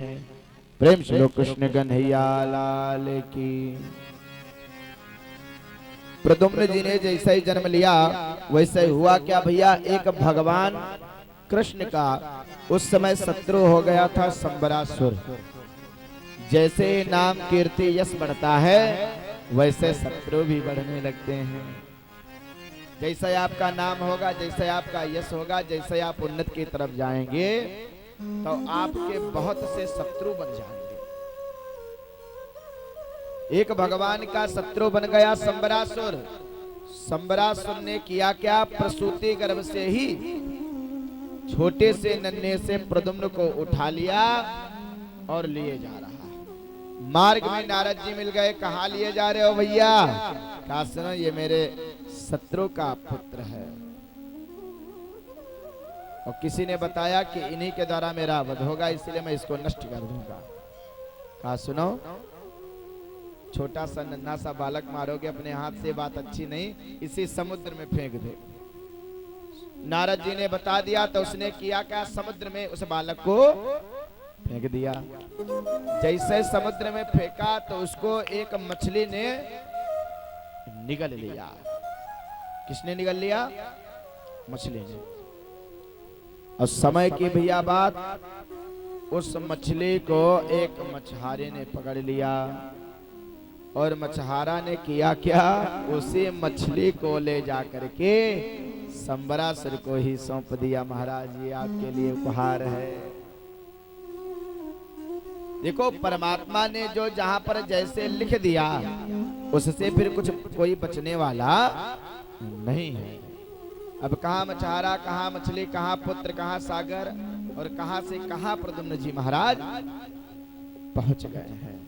प्रेम श्री कृष्ण कन्हैया लाल की। प्रद्युम्न जी ने जैसे ही जन्म लिया वैसे हुआ क्या भैया, एक भगवान कृष्ण का उस समय शत्रु हो गया था संबरासुर। जैसे नाम कीर्ति यश बढ़ता है वैसे शत्रु भी बढ़ने लगते हैं। जैसे आपका नाम होगा, जैसे आपका यश होगा, जैसे आप उन्नत की तरफ जाएंगे तो आपके बहुत से शत्रु बन जाएंगे। एक भगवान का शत्रु बन गया संबरासुर। संबरासुर ने किया क्या, प्रसूति गर्भ से ही छोटे से नन्हे से प्रद्युम्न को उठा लिया और लिए जा रहा है। मार्ग में नारद जी मिल गए, कहाँ लिए जा रहे हो भैया? कहा सुनो, ये मेरे शत्रु का पुत्र है और किसी ने बताया कि इन्हीं के द्वारा मेरा वध होगा, इसलिए मैं इसको नष्ट कर दूंगा। कहा सुनो, छोटा सा नन्हा सा बालक मारोगे अपने हाथ से, बात अच्छी नहीं, इसी समुद्र में फेंक दे। नारद जी ने बता दिया तो उसने किया क्या, समुद्र में उस बालक को फेंक दिया। जैसे समुद्र में फेंका तो उसको एक मछली ने निगल लिया। किसने निगल लिया? मछली ने। और समय की भैया बात, उस मछली को एक मछुआरे ने पकड़ लिया और मछुआरा ने किया क्या, उसी मछली को ले जा करके संबरासुर को ही सौंप दिया। महाराज ये आपके लिए उपहार है। देखो, परमात्मा ने जो जहां पर जैसे लिख दिया उससे फिर कुछ कोई बचने वाला नहीं है। अब कहाँ मछुआरा, कहाँ मछली, कहाँ पुत्र, कहाँ सागर और कहाँ से कहाँ प्रद्युम्न जी महाराज पहुंच गए हैं।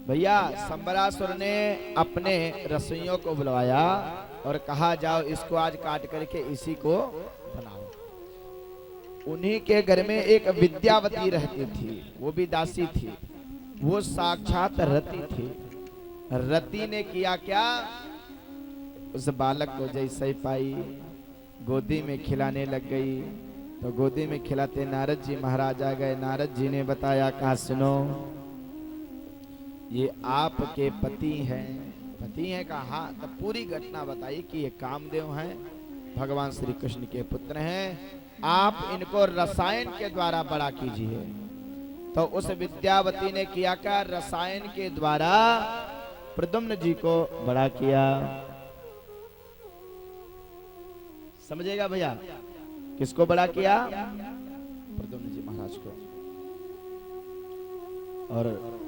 भैया संबरासुर ने अपने रसोइयों को बुलवाया और कहा जाओ इसको आज काट करके इसी को बनाओ। उन्हीं के घर में एक विद्यावती रहती थी, वो भी दासी थी, वो साक्षात रति थी। रति ने किया क्या, उस बालक को जैसे ही पाई गोदी में खिलाने लग गई। तो गोदी में खिलाते नारद जी महाराज आ गए। नारद जी ने बताया, कहा सुनो, ये आपके पति हैं। पति हैं? कहा हाँ। तब पूरी घटना बताई कि ये कामदेव हैं, भगवान श्री कृष्ण के पुत्र हैं, आप इनको रसायन के द्वारा बड़ा कीजिए। तो उस विद्यावती ने किया क्या, रसायन के द्वारा प्रद्युम्न जी को बड़ा किया। समझेगा भैया, किसको बड़ा किया? प्रद्युम्न जी महाराज को। और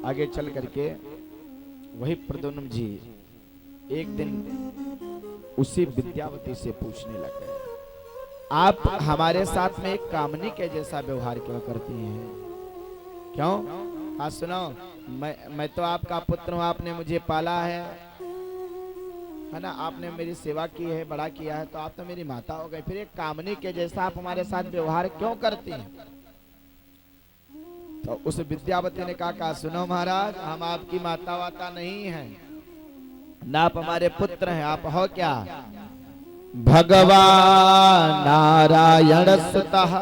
आगे चल करके वही प्रद्युम्न जी एक दिन उसी विद्यावती से पूछने लगे, आप हमारे साथ में एक कामनी के जैसा व्यवहार क्यों करती हैं? क्यों? हाँ सुनो, मैं तो आपका पुत्र हूं, आपने मुझे पाला है ना, आपने मेरी सेवा की है, बड़ा किया है, तो आप तो मेरी माता हो गई, फिर एक कामनी के जैसा आप हमारे साथ व्यवहार क्यों करती हैं? तो उस विद्यावती ने कहा सुनो महाराज, हम आपकी माता वाता नहीं हैं, ना आप हमारे पुत्र हैं, आप हो क्या? भगवान नारायण सुतः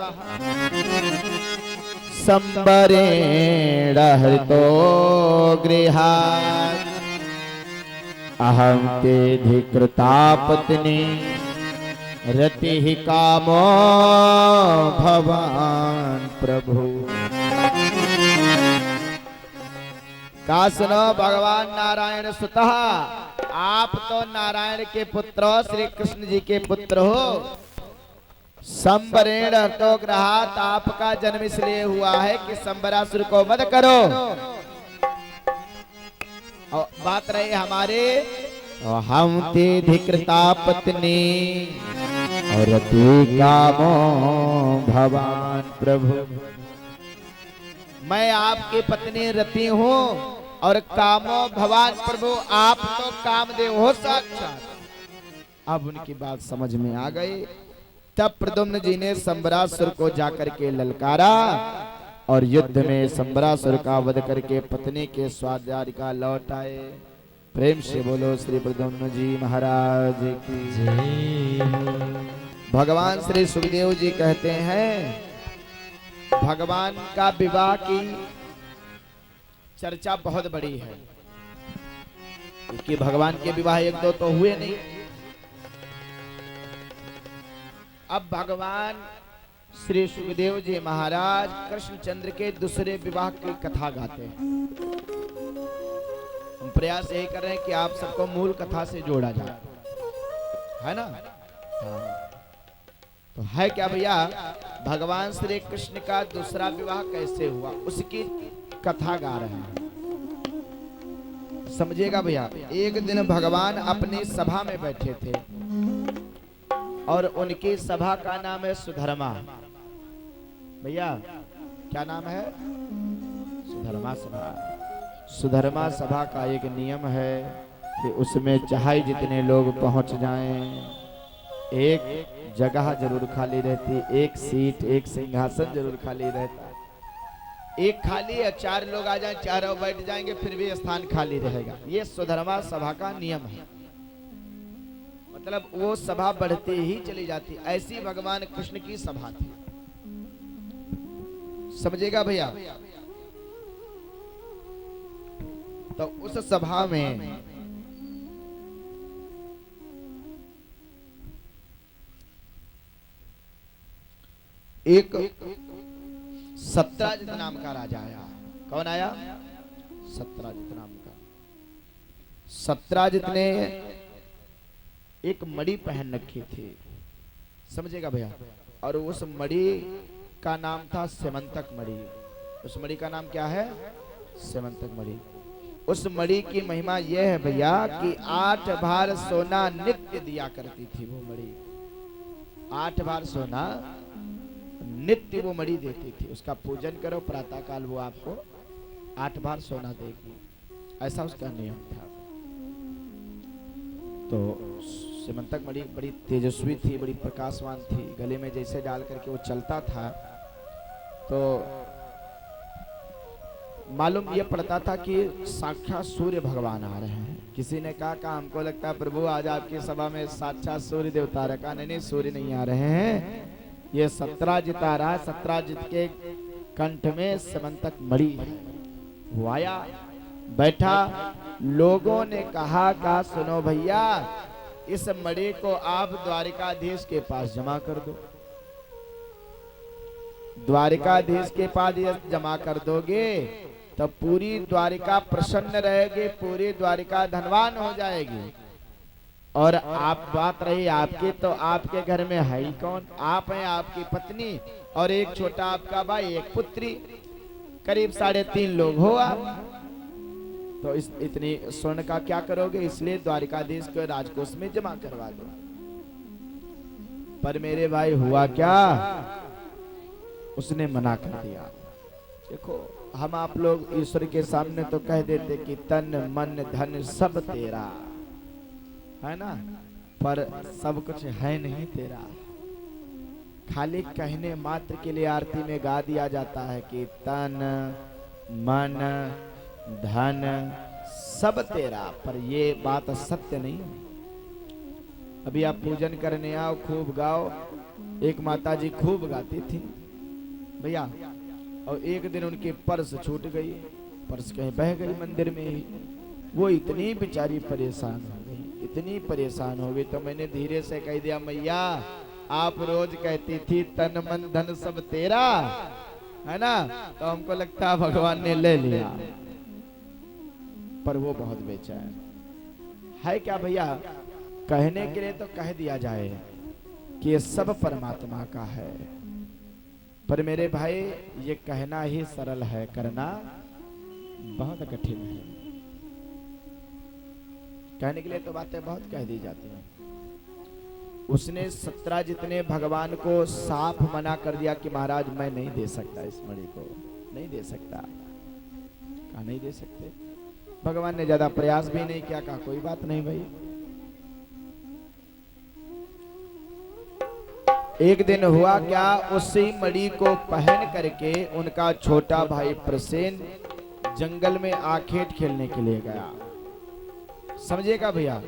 संबरेण हृतो गृहात् अहं ते धिकृता पत्नी रतिः कामो भवान प्रभु। कहा सुनो, भगवान नारायण सुतः, आप तो नारायण के पुत्र हो, श्री कृष्ण जी के पुत्र हो। संबरेण हृतो गृहात्, आपका जन्म इसलिए हुआ है कि संबरासुर को वध करो। और बात रही हमारे, हम ते धिकृता पत्नी और रति कामो भवान प्रभु। मैं आपकी पत्नी रति हूँ और कामो भवान प्रभु, आप तो कामदेव हो साक्षात। अब उनकी बात समझ में आ गई। तब प्रद्युम्न जी ने संबरासुर को जाकर के ललकारा और युद्ध में संबरासुर का वध करके पत्नी के स्वाद्वारिका लौट आए। प्रेम से बोलो श्री प्रद्युम्न जी महाराज की जय। भगवान श्री सुखदेव जी कहते हैं, भगवान का विवाह की चर्चा बहुत बड़ी है, क्योंकि भगवान के विवाह एक दो तो हुए नहीं। अब भगवान श्री सुखदेव जी महाराज कृष्णचंद्र के दूसरे विवाह की कथा गाते हैं। हम प्रयास यही कर रहे हैं कि आप सबको मूल कथा से जोड़ा जाए, है ना। हाँ। तो है क्या भैया, भगवान श्री कृष्ण का दूसरा विवाह कैसे हुआ उसकी कथा गा रहे हैं, समझिएगा भैया। एक दिन भगवान अपनी सभा में बैठे थे और उनकी सभा का नाम है सुधर्मा। भैया क्या नाम है? सुधर्मा सभा। सुधर्मा सभा का एक नियम है कि उसमें चाहे जितने लोग पहुंच जाएं, एक जगह जरूर खाली रहती, एक सीट एक सिंहासन जरूर खाली रहता। एक खाली है, चार लोग आ जाएं, चारों बैठ जाएंगे फिर भी स्थान खाली रहेगा। ये सुधर्मा सभा का नियम है, मतलब वो सभा बढ़ती ही चली जाती। ऐसी भगवान कृष्ण की सभा थी, समझेगा भैया। तो उस सभा में एक सत्राजित नाम का राजा आया। कौन आया? सत्राजित नाम का। सत्राजित ने एक मणि पहन रखी थी, समझेगा भैया। और उस मणि का नाम था सेमंतक मणि। उस मणि का नाम क्या है? सेमंतक मणि। उस मणि की महिमा यह है भैया कि 8 भार सोना नित्य दिया करती थी वो मणि। 8 भार सोना नित्य वो मणि देती थी। उसका पूजन करो प्रातः काल, वो आपको 8 बार सोना देगी, ऐसा उसका नियम था। तो सेमंतक मणि बड़ी तेजस्वी थी, बड़ी प्रकाशवान थी। गले में जैसे डाल करके वो चलता था तो मालूम ये पड़ता था कि साक्षात सूर्य भगवान आ रहे हैं। किसी ने कहा हमको लगता है प्रभु आज आपकी सभा में साक्षात सूर्य देवता रखा। नहीं, सूर्य नहीं आ रहे हैं, ये सत्राजित आ रहा है। सत्राजित के कंठ में सेमंतक मणि है। वो आया, बैठा। लोगों ने कहा सुनो भैया, इस मणि को आप द्वारिकाधीश के पास जमा कर दो। द्वारिकाधीश के पास ये जमा कर दोगे तो पूरी द्वारिका प्रसन्न रहेगी, पूरी द्वारिका धनवान हो जाएगी। और आप बात रही आपकी, तो आपके घर में है ही कौन? आप हैं, आपकी पत्नी और एक छोटा आपका भाई, एक पुत्री, करीब 3.5 लोग हो आप। तो इस इतनी स्वर्ण का क्या करोगे? इसलिए द्वारिकाधीश को राजकोष में जमा करवा दो। पर मेरे भाई हुआ क्या? उसने मना कर दिया। देखो हम आप लोग ईश्वर के सामने तो कह देते कि तन मन धन सब तेरा है ना, पर सब कुछ है नहीं तेरा। खाली कहने मात्र के लिए आरती में गा दिया जाता है कि तन मन धन सब तेरा, पर ये बात सत्य नहीं है। अभी आप पूजन करने आओ, खूब गाओ। एक माता जी खूब गाती थी भैया, और एक दिन उनकी पर्स छूट गई। पर्स कहीं बह गई मंदिर में ही। वो इतनी बेचारी परेशान हो गई, इतनी परेशान हो गई। तो मैंने धीरे से कह दिया, मैया आप रोज कहती थी तन मन धन सब तेरा, है ना। तो हमको लगता है भगवान ने ले लिया। पर वो बहुत बेचैन है। क्या भैया, कहने के लिए तो कह दिया जाए कि ये सब परमात्मा का है, पर मेरे भाई ये कहना ही सरल है, करना बहुत कठिन है। कहने के लिए तो बातें बहुत कह दी जाती हैं। उसने सत्राजित ने भगवान को साफ मना कर दिया कि महाराज मैं नहीं दे सकता, इस मणि को नहीं दे सकता। कहा नहीं दे सकते। भगवान ने ज्यादा प्रयास भी नहीं किया, कहा कोई बात नहीं भाई। एक दिन हुआ क्या, उसी मणि को पहन करके उनका छोटा भाई प्रसेन जंगल में आखेट खेलने के लिए गया। समझिएगा भैया,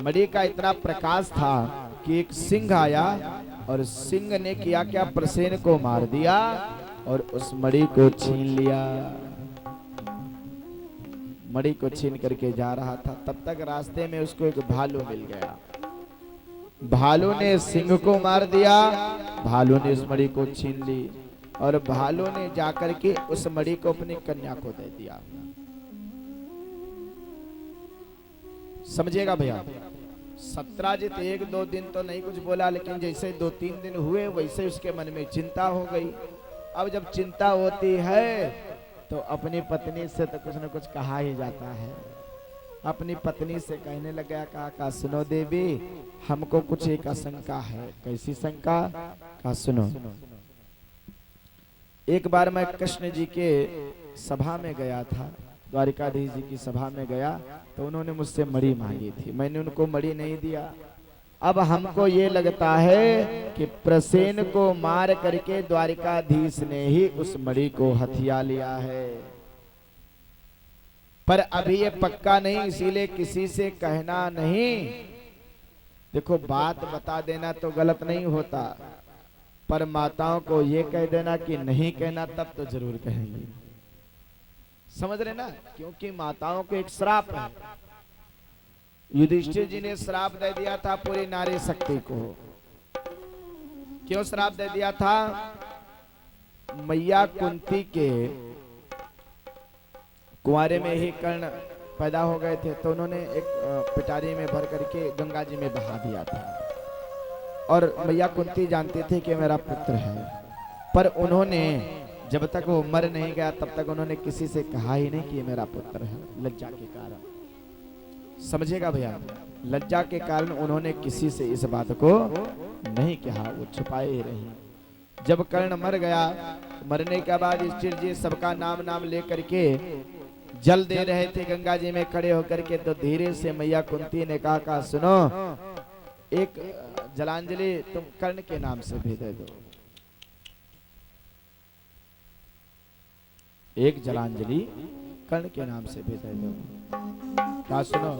मणि का इतना प्रकाश था कि एक सिंह आया और सिंह ने किया क्या, प्रसेन को मार दिया और उस मणि को छीन लिया। मणि को छीन करके जा रहा था, तब तक रास्ते में उसको एक भालू मिल गया। भालू ने सिंह को मार दिया, भालू ने उस मणि को छीन ली और भालू ने जाकर के उस मणि को अपनी कन्या को दे दिया। समझिएगा भैया, सत्राजित एक दो दिन तो नहीं कुछ बोला, लेकिन जैसे 2-3 दिन हुए वैसे उसके मन में चिंता हो गई। अब जब चिंता होती है तो अपनी पत्नी से तो कुछ न कुछ कहा ही जाता है। अपनी पत्नी से कहने लगा, कहा सुनो देवी, हमको कुछ एक आशंका है। कैसी शंका? कहा सुनो, एक बार मैं कृष्ण जी के सभा में गया था, द्वारिकाधीश जी की सभा में गया, तो उन्होंने मुझसे मणि मांगी थी, मैंने उनको मणि नहीं दिया। अब हमको ये लगता है कि प्रसेन को मार करके द्वारिकाधीश ने ही उस मणि को हथिया लिया है, पर अभी ये पक्का नहीं, इसीलिए किसी से कहना नहीं। देखो, बात बता देना तो गलत नहीं होता, पर माताओं को ये कह देना कि नहीं कहना तब तो जरूर कहेंगी। समझ रहे ना? क्योंकि माताओं को एक श्राप है। युधिष्ठिर जी ने श्राप दे दिया था पूरी नारी शक्ति को। क्यों श्राप दे दिया था? मैया कुंती के कुंवारे में ही कर्ण पैदा हो गए थे, तो उन्होंने एक पिटारी में भर करके गंगा जी में बहा दिया था। और मैया कुंती जानती थी कि मेरा पुत्र है, पर उन्होंने जब तक वो मर नहीं गया तब तक उन्होंने किसी से कहा ही नहीं कि ये मेरा पुत्र है, लज्जा के कारण। समझेगा भैया, लज्जा के कारण उन्होंने किसी से इस बात को नहीं कहा, वो छुपाए ही रही। जब कर्ण मर गया, मरने के बाद युधिष्ठिर जी सबका नाम नाम लेकर के जल दे रहे थे गंगा जी में खड़े होकर के, तो धीरे से मैया कुंती ने कहा सुनो, एक जलांजलि तुम कर्ण के नाम से भी दे दो। एक जलांजलि कर्ण के नाम से भी दे दो। कहा सुनो,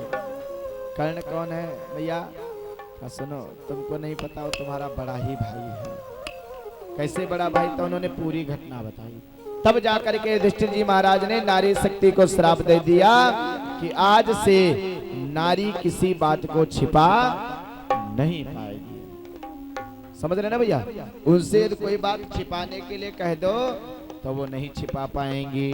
कर्ण कौन है भैया? कहा सुनो, तुमको नहीं पता, वो तुम्हारा बड़ा ही भाई है। कैसे बड़ा भाई? तो उन्होंने पूरी घटना बताई। तब जाकर के युधिष्ठिर जी महाराज ने नारी शक्ति को श्राप दे दिया कि आज से नारी किसी बात को छिपा नहीं पाएगी। समझ रहे ना भैया? उनसे कोई बात छिपाने के लिए कह दो तो वो नहीं छिपा पाएंगी।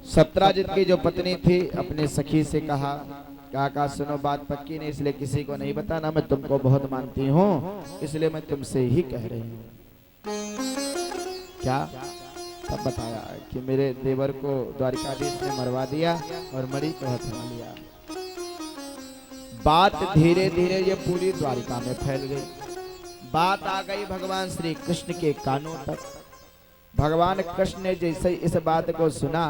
सत्राजित की जो पत्नी थी, अपने सखी से कहा सुनो, बात पक्की नहीं, इसलिए किसी को नहीं बताना, मैं तुमको बहुत मानती हूँ, इसलिए मैं तुमसे ही कह रही हूँ। क्या? तब बताया कि मेरे देवर को द्वारिकाधीश ने मरवा दिया और मणि को हथिया लिया। बात धीरे धीरे ये पूरी द्वारिका में फैल गई। बात आ गई भगवान श्री कृष्ण के कानों तक। भगवान कृष्ण ने जैसे इस बात को सुना,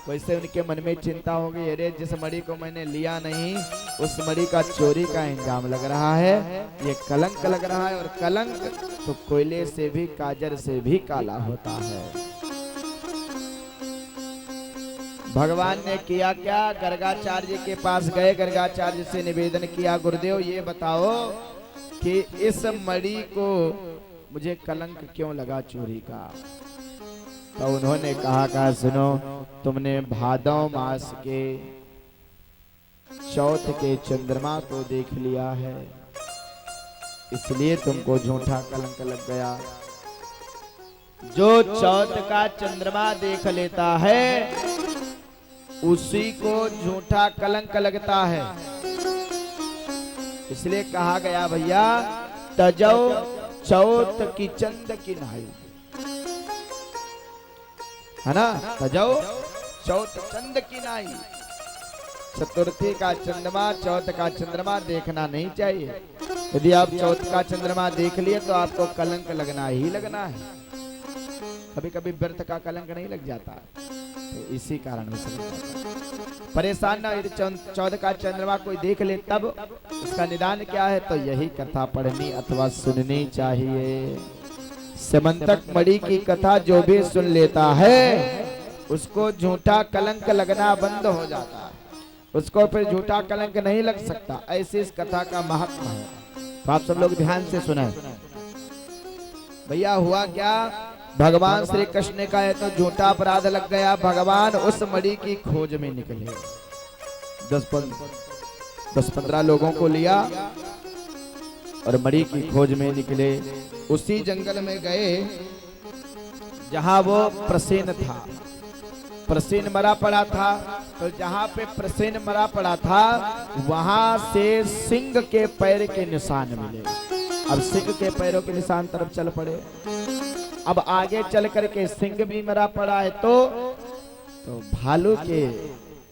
वैसे उनके मन में चिंता हो गई, अरे जिस मणि को मैंने लिया नहीं, उस मणि का चोरी का इंजाम लग रहा है, ये कलंक लग रहा है, और कलंक तो कोयले से भी, काजर से भी काला होता है। भगवान ने किया क्या? गर्गाचार्य के पास गए, गर्गाचार्य से निवेदन किया, गुरुदेव ये बताओ कि इस मणि को मुझे कलंक क्यों लगा चोरी का? तो उन्होंने कहा सुनो, तुमने भादव मास के चौथ के चंद्रमा को देख लिया है, इसलिए तुमको झूठा कलंक लग गया। जो चौथ का चंद्रमा देख लेता है उसी को झूठा कलंक लगता है। इसलिए कहा गया भैया, तजौ चौथ की चंद की नाई, है ना? तजौ चौथ चंद की नाई। चतुर्थी का चंद्रमा, चौथ का चंद्रमा देखना नहीं चाहिए। यदि आप चौथ का चंद्रमा देख लिए तो आपको कलंक लगना ही लगना है। कभी कभी व्यर्थ का कलंक नहीं लग जाता, तो इसी कारण परेशान ना। यदि चौथ का चंद्रमा कोई देख ले तब उसका निदान क्या है? तो यही कथा पढ़नी अथवा सुननी चाहिए। समंतक मणि की कथा जो भी सुन लेता है उसको झूठा कलंक लगना बंद हो जाता है। उसको फिर झूठा कलंक नहीं लग सकता। ऐसी इस कथा का महात्मा है। तो आप सब लोग ध्यान से सुने। भैया हुआ क्या, भगवान श्री कृष्ण का है तो झूठा अपराध लग गया। भगवान उस मणि की खोज में निकले, 10-15 लोगों को लिया और मणि की खोज में निकले। उसी जंगल में गए जहां वो प्रसेन था। प्रसेन मरा पड़ा था, तो जहां पे प्रसेन मरा पड़ा था वहां से सिंह के पैर के निशान मिले। अब सिंह के पैरों के निशान तरफ चल पड़े। अब आगे चल करके सिंह भी मरा पड़ा है तो भालू के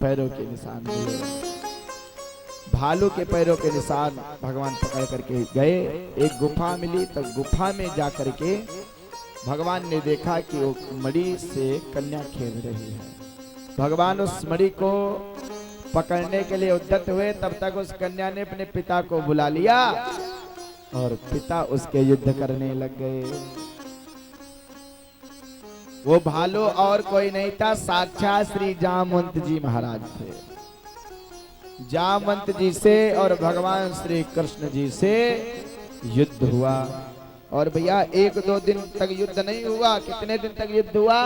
पैरों के निशान मिले। भालू के पैरों के निशान भगवान पकड़ करके गए। एक गुफा मिली, तो गुफा में जा करके भगवान ने देखा कि वो मणि से कन्या खेल रही है। भगवान उस मणि को पकड़ने के लिए उद्यत हुए, तब तक उस कन्या ने अपने पिता को बुला लिया और पिता उसके युद्ध करने लग गए। वो भालू और कोई नहीं था, साक्षात श्री जामवंत जी महाराज थे। जामवंत जी से और भगवान श्री कृष्ण जी से युद्ध हुआ। और भैया 1-2 दिन तक युद्ध नहीं हुआ। कितने दिन तक युद्ध हुआ?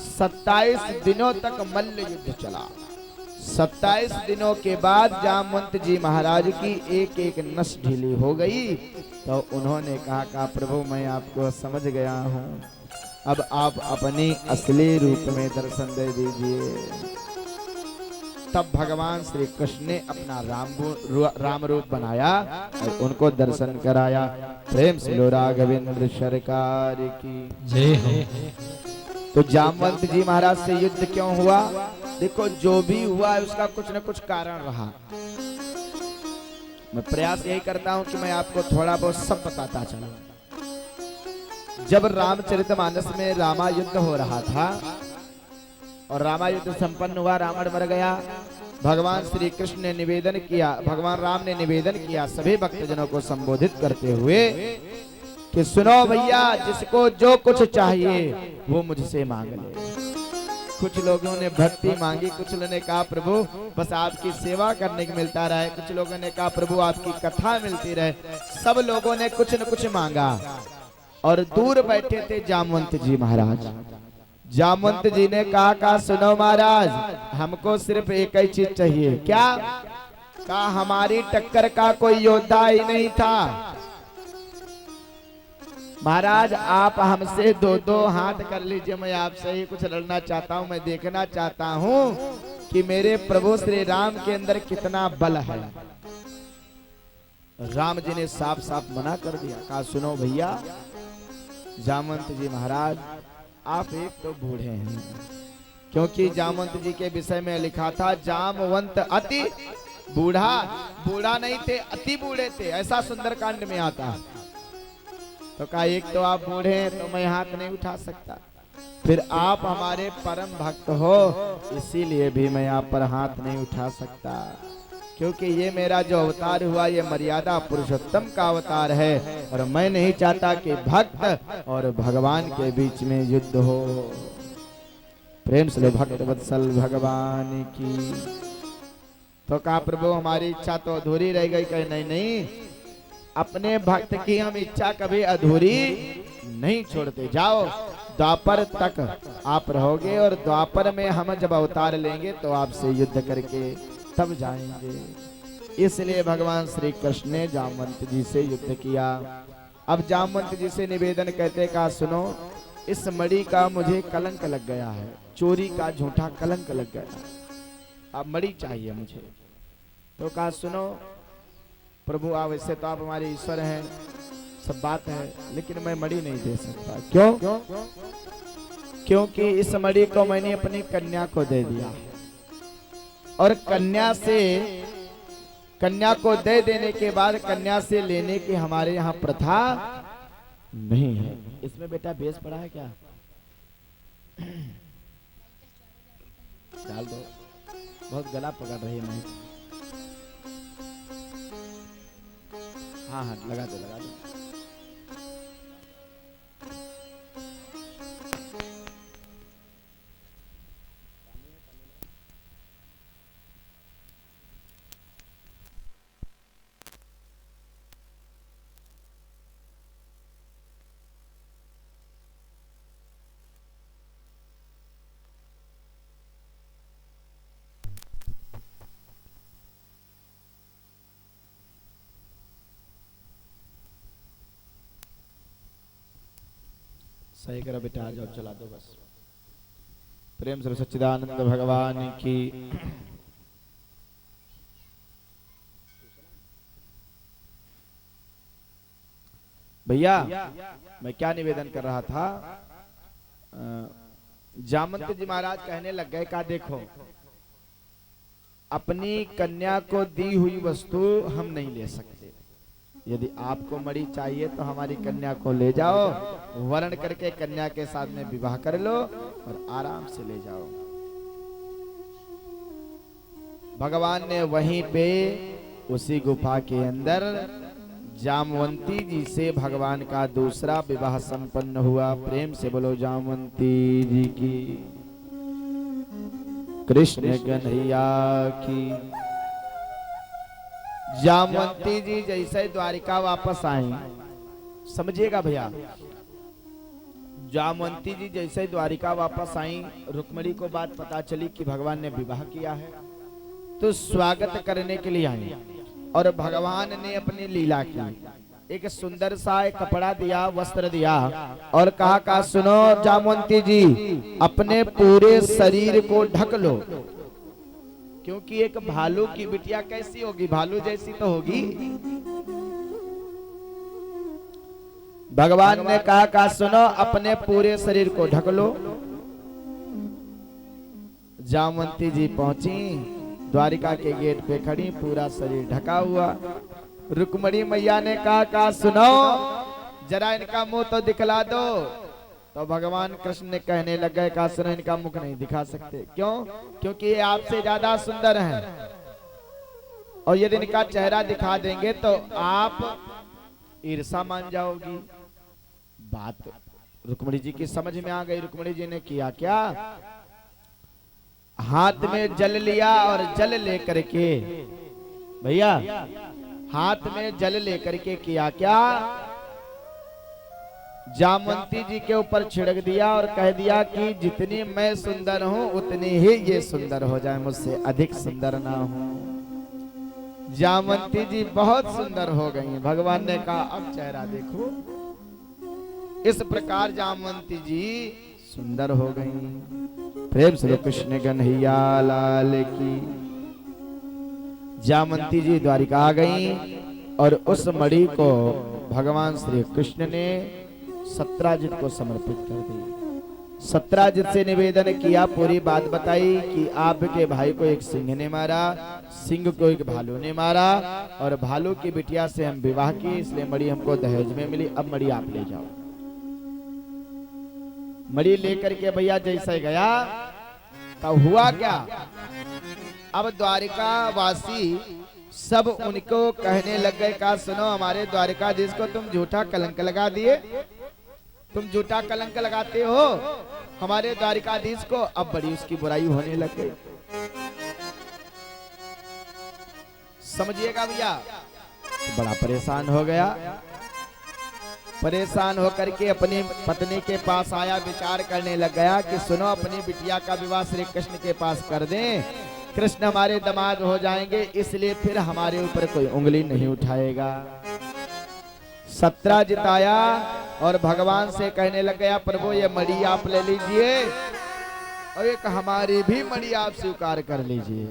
27 दिनों तक मल्ल युद्ध चला। 27 दिनों के बाद जामवंत जी महाराज की एक एक नस ढीली हो गई। तो उन्होंने कहा प्रभु मैं आपको समझ गया हूँ, अब आप अपनी असली रूप में दर्शन दे दीजिए। तब भगवान श्री कृष्ण ने अपना राम रूप बनाया और उनको दर्शन कराया। प्रेम से लो राघवेंद्र सरकार की जय हो। तो जामवंत जी महाराज से युद्ध क्यों हुआ? देखो जो भी हुआ उसका कुछ न कुछ कारण रहा। मैं प्रयास यही करता हूं कि मैं आपको थोड़ा बहुत सब बताता चला। जब रामचरितमानस में रामा युद्ध हो रहा था और रामा युद्ध संपन्न हुआ, रावण मर गया। भगवान श्री कृष्ण ने निवेदन किया, भगवान राम ने निवेदन किया सभी भक्तजनों को संबोधित करते हुए कि सुनो भैया, जिसको जो कुछ चाहिए वो मुझसे मांग ले। कुछ लोगों ने भक्ति मांगी, कुछ लोगों ने कहा प्रभु बस आपकी सेवा करने को मिलता रहे, कुछ लोगों ने कहा प्रभु आपकी कथा मिलती रहे। सब लोगों ने कुछ न कुछ मांगा। और दूर बैठे थे जामवंत जी महाराज। जामवंत जी ने कहा सुनो महाराज, हमको सिर्फ एक ही चीज चाहिए। क्या? कहा हमारी टक्कर का कोई योद्धा ही नहीं था महाराज, आप हमसे 2-2 हाथ कर लीजिए। मैं आपसे ही कुछ लड़ना चाहता हूं। मैं देखना चाहता हूं कि मेरे प्रभु श्री राम के अंदर कितना बल है। राम जी ने साफ साफ मना कर दिया। कहा सुनो भैया जामवंत जी महाराज, आप एक तो बूढ़े हैं, क्योंकि जामवंत जी के विषय में लिखा था जामवंत अति बूढ़ा। बूढ़ा नहीं थे, अति बूढ़े थे, ऐसा सुंदरकांड में आता। तो कहा एक तो आप बूढ़े हैं तो मैं हाथ नहीं उठा सकता, फिर आप हमारे परम भक्त हो इसीलिए भी मैं आप पर हाथ नहीं उठा सकता, क्योंकि ये मेरा जो अवतार हुआ ये मर्यादा पुरुषोत्तम का अवतार है और मैं नहीं चाहता कि भक्त और भगवान के बीच में युद्ध हो। प्रेम से भक्त वत्सल भगवान की। तो कहा प्रभु हमारी इच्छा तो अधूरी रह गई। कहे नहीं नहीं, अपने भक्त की हम इच्छा कभी अधूरी नहीं छोड़ते। जाओ द्वापर तक आप रहोगे और द्वापर में हम जब अवतार लेंगे तो आपसे युद्ध करके तब जाएंगे। इसलिए भगवान श्री कृष्ण ने जामवंत जी से युद्ध किया। अब जामवंत जी से निवेदन कहते कहा सुनो, इस मणि का मुझे कलंक लग गया है, चोरी का झूठा कलंक लग गया, अब मणि चाहिए मुझे। तो कहा सुनो प्रभु, आप वैसे तो आप हमारे ईश्वर हैं, सब बात है, लेकिन मैं मणि नहीं दे सकता। क्यों? क्योंकि इस मणि को मैंने अपनी कन्या को दे दिया और कन्या को दे देने के बाद कन्या से लेने की हमारे यहाँ प्रथा नहीं है। इसमें बेटा बेस पड़ा है क्या? डाल दो, बहुत गला पकड़ रही है। हाँ हाँ लगा दो लगा दो। सही करो बेटा, आ जाओ, चला दो बस। प्रेम से सच्चिदानंद भगवान की। भैया मैं क्या निवेदन कर रहा था, जामवंत जी महाराज कहने लग गए का देखो, अपनी कन्या को दी हुई वस्तु हम नहीं ले सकते। यदि आपको मणि चाहिए तो हमारी कन्या को ले जाओ, वर्ण करके कन्या के साथ में विवाह कर लो और आराम से ले जाओ। भगवान ने वहीं पे उसी गुफा के अंदर जामवंती जी से भगवान का दूसरा विवाह संपन्न हुआ। प्रेम से बोलो जामवंती जी की, कृष्ण कन्हैया की। जामवंती जी जैसे द्वारिका वापस आई, समझिएगा भैया, जामवंती जी जैसे द्वारिका वापस आई, रुक्मिणी को बात पता चली कि भगवान ने विवाह किया है, तो स्वागत करने के लिए आई और भगवान ने अपनी लीला की। एक सुंदर सा एक कपड़ा दिया, वस्त्र दिया और कहा का सुनो जामवंती जी, अपने पूरे शरीर को ढक लो, क्योंकि एक भालू की बिटिया कैसी होगी, भालू जैसी तो होगी। भगवान ने कहा का सुनो, अपने पूरे शरीर को ढक लो। जामवंती जी पहुंची, द्वारिका के गेट पे खड़ी, पूरा शरीर ढका हुआ। रुक्मिणी मैया ने कहा का सुनो, जरा इनका मुंह तो दिखला दो। तो भगवान कृष्ण ने कहने लग गए का सुनो, इनका मुख नहीं दिखा सकते। क्यों? क्योंकि ये आपसे ज्यादा सुंदर हैं, और यदि इनका चेहरा दिखा देंगे तो आप ईर्षा मान जाओगी। बात रुक्मिणी जी की समझ में आ गई। रुक्मिणी जी ने किया क्या, हाथ में जल लिया और जल लेकर के, भैया हाथ में जल लेकर के किया क्या, जामवंती जी के ऊपर छिड़क दिया और कह दिया कि जितनी मैं सुंदर हूं उतनी ही ये सुंदर हो जाए, मुझसे अधिक सुंदर ना हो। जामवंती जी बहुत सुंदर हो गई। भगवान ने कहा अब चेहरा देखो। इस प्रकार जामवंती जी सुंदर हो गई। प्रेम से कृष्ण कन्हैया लाल की। जामवंती जी द्वारिका आ गई और उस मणि को भगवान श्री कृष्ण ने सत्राजित को समर्पित कर दी। सत्राजित से निवेदन किया, पूरी बात बताई कि आपके भाई को एक सिंह ने मारा, सिंह को एक भालू ने मारा, और भालू की बिटिया से हम विवाह किए, इसलिए मणि हमको दहेज में मिली। अब मणि आप ले जाओ। मणि लेकर के भैया जैसे गया, तब हुआ क्या, अब द्वारिका वासी सब उनको कहने लग गए का सुनो, हमारे द्वारिकाधीश को तुम झूठा कलंक लगा दिए, तुम झूठा कलंक लगाते हो हमारे द्वारिकाधीश को। अब बड़ी उसकी बुराई होने लग गई। समझिएगा भैया, बड़ा परेशान हो गया। परेशान होकर के अपनी पत्नी के पास आया, विचार करने लग गया कि सुनो, अपनी बिटिया का विवाह श्री कृष्ण के पास कर दें, कृष्ण हमारे दामाद हो जाएंगे, इसलिए फिर हमारे ऊपर कोई उंगली नहीं उठाएगा। सत्राजित आया और भगवान से कहने लग गया, प्रभु ये मणि आप ले लीजिए और एक हमारी भी मणि आप स्वीकार कर लीजिए।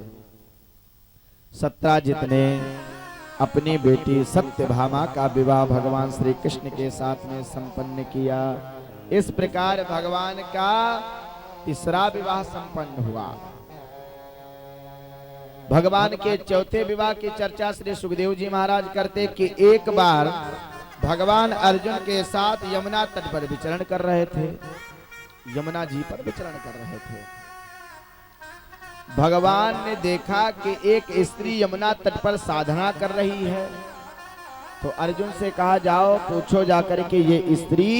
सत्राजित ने अपनी बेटी सत्यभामा का विवाह भगवान श्री कृष्ण के साथ में संपन्न किया। इस प्रकार भगवान का तीसरा विवाह संपन्न हुआ। भगवान के चौथे विवाह की चर्चा श्री सुखदेव जी महाराज करते कि एक बार भगवान अर्जुन के साथ यमुना तट पर विचरण कर रहे थे, यमुना जी पर विचरण कर रहे थे। भगवान ने देखा कि एक स्त्री यमुना तट पर साधना कर रही है, तो अर्जुन से कहा जाओ पूछो जाकर के ये स्त्री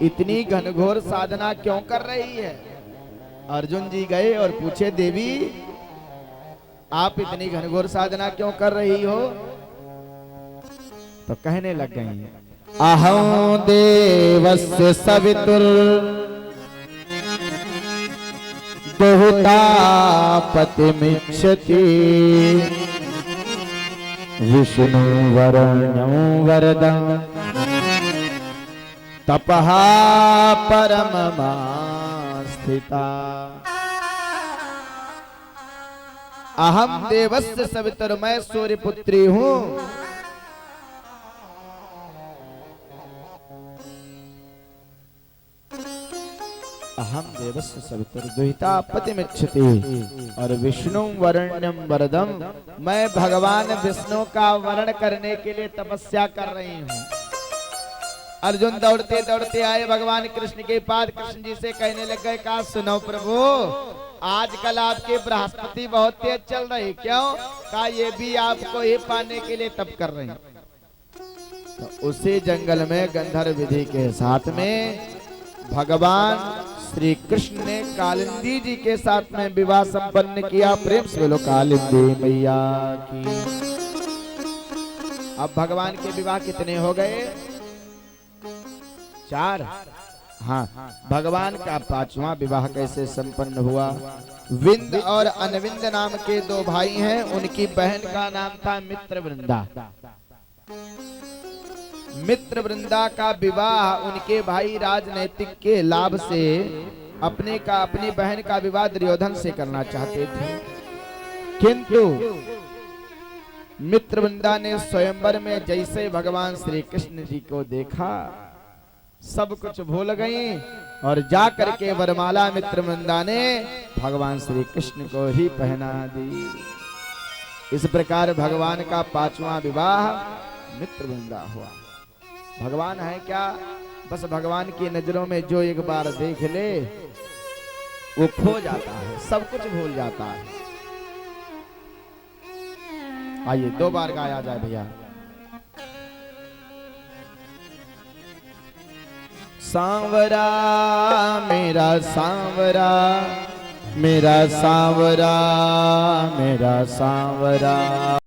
इतनी घनघोर साधना क्यों कर रही है। अर्जुन जी गए और पूछे, देवी आप इतनी घनघोर साधना क्यों कर रही हो। तो कहने लग गई, अहं देवस्य सवितुर दुहितापतिमिच्छति विष्णु वरण्यं वरदं तपहा परममा स्थिता। अहम देवस्य सवितर, मैं सूर्यपुत्री हूं। अहम देवस्य सवितर दुहिता पतिमिच्छति, और विष्णु वरण्यम वरदम, मैं भगवान विष्णु का वर्ण करने के लिए तपस्या कर रही हूँ। अर्जुन दौड़ते दौड़ते आए भगवान कृष्ण के पास, कृष्ण जी से कहने लग गए, कहा सुनो प्रभु, आजकल आपके बृहस्पति बहुत तेज चल रही, क्यों? कहा ये भी आपको ही पाने के लिए तप कर रही। तो उसी जंगल में गंधर्व विधि के साथ में भगवान श्री कृष्ण ने कालिंदी जी के साथ में विवाह संपन्न किया। प्रेम से बोलो कालिंदी मैया की। अब भगवान के विवाह कितने हो गए? 4। हाँ, भगवान का 5वां विवाह कैसे संपन्न हुआ? विंद और अनविंद नाम के 2 भाई हैं, उनकी बहन का नाम था मित्रवृंदा। मित्रवृंदा का विवाह उनके भाई राजनैतिक के लाभ से अपनी बहन का विवाह दुर्योधन से करना चाहते थे, किंतु मित्रवृंदा ने स्वयंवर में जैसे भगवान श्री कृष्ण जी को देखा, सब कुछ भूल गई और जा करके वरमाला मित्रवृंदा ने भगवान श्री कृष्ण को ही पहना दी। इस प्रकार भगवान का 5वां विवाह मित्रवृंदा हुआ। भगवान है क्या? बस भगवान की नजरों में जो एक बार देख ले वो खो जाता है, सब कुछ भूल जाता है। आइए 2 बार गाया जाए भैया। सांवरा मेरा सांवरा, मेरा सांवरा, मेरा सांवरा।